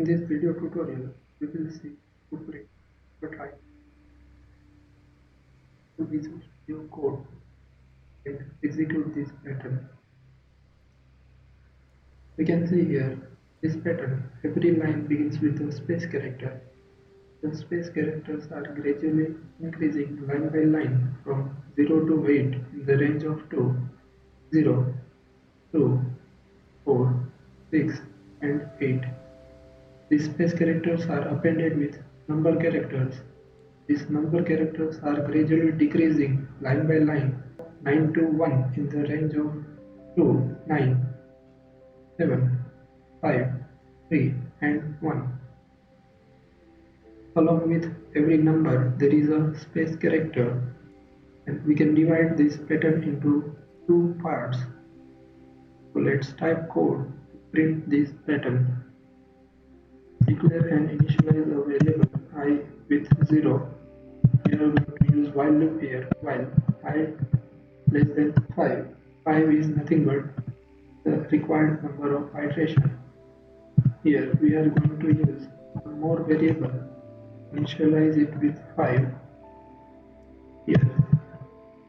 this video tutorial, we will see to print the try to Visual Studio Code and execute this pattern. We can see here this pattern. Every line begins with a space character. The space characters are gradually increasing line by line from 0 to 8 in the range of 2, 0, 2, 4, 6, and 8. These space characters are appended with number characters. These number characters are gradually decreasing line by line 9 to 1 in the range of 2, 9, 7, 5, 3, and 1. Along with every number there is a space character, and we can divide this pattern into two parts. So let's type code to print this pattern. Declare and initialize a variable I with 0. We are going to use while loop here. While I less than 5. 5 is nothing but the required number of iteration. Here we are going to use one more variable. Initialize it with 5. Here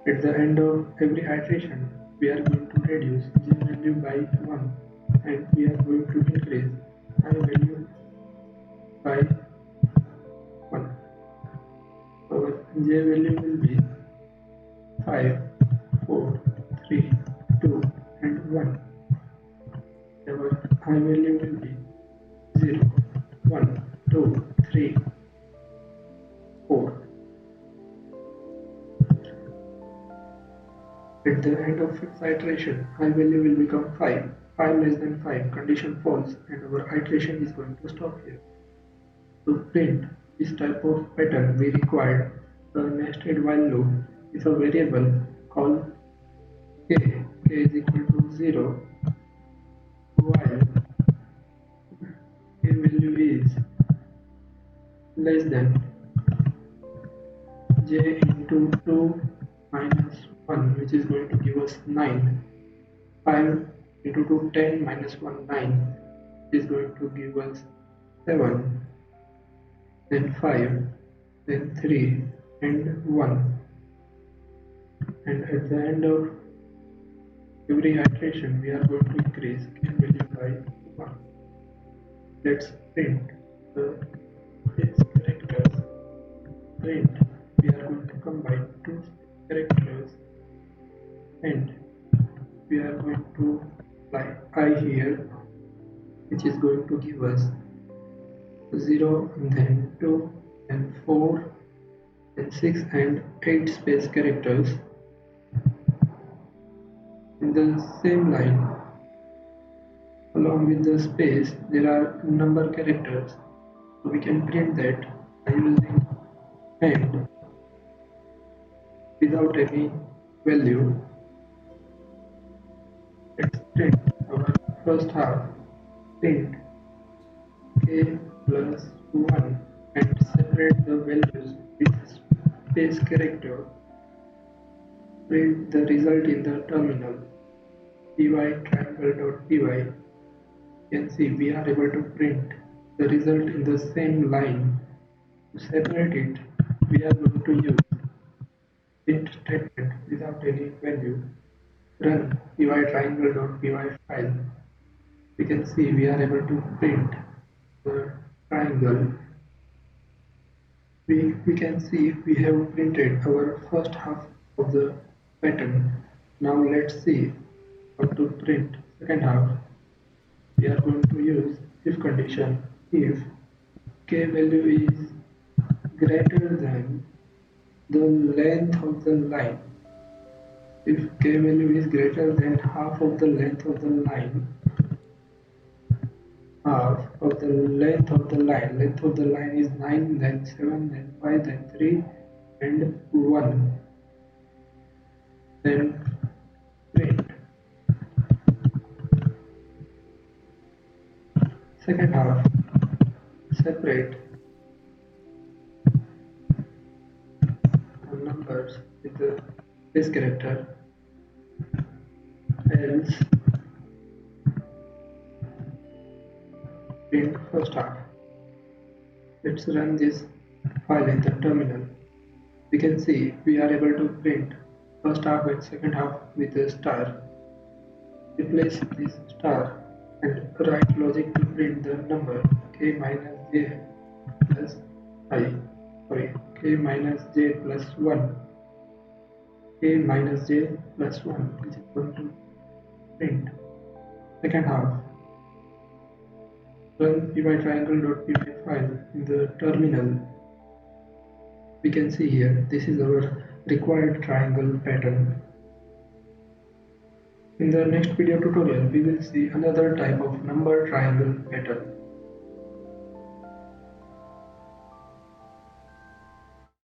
at the end of every iteration we are going to reduce j value by 1, and we are going to increase I value by 1. Our j value will be 5, 4, 3, 2, and 1. Our I value will be 0, 1, 2, 3, 4. At the end of its iteration, I value will become 5. 5 less than 5, condition false, and our iteration is going to stop here. To print this type of pattern, we required a nested while loop with a variable called k. K is equal to 0 while k value is less than j into 2 minus 1, which is going to give us 9. 5 into 2, 10 minus 1, 9, which is going to give us 7. Then 5, then 3, and 1. And at the end of every iteration, we are going to increase k value by 1. Let's print the space characters. Print, we are going to combine two characters, and we are going to apply I here, which is going to give us 0, then 2, then 4, then 6, and 8 space characters. In the same line, along with the space, there are number characters. So we can print that by using AND without any value. Let's print our first half. Print k plus 1 and separate the values with space character. Print the result in the terminal. py triangle.py. You can see we are able to print the result in the same line. To separate it, we are going to use print statement without any value. Run py triangle.py file. We can see we are able to print the triangle. We can see we have printed our first half of the pattern. Now let's see how to print second half. We are going to use if condition. If k value is greater than the length of the line, if k value is greater than half of the length of the line, length of the line is 9, then 7, then 5, then 3, and 1, then print second half. Separate the numbers with the space character, else print first half. Let's run this file in the terminal. We can see we are able to print first half and second half with a star. Replace this star and write logic to print the number k minus j plus I. K minus j plus 1. K minus j plus 1 is equal to print second half. Run pytriangle.py file in the terminal. We can see here this is our required triangle pattern. In the next video tutorial we will see another type of number triangle pattern.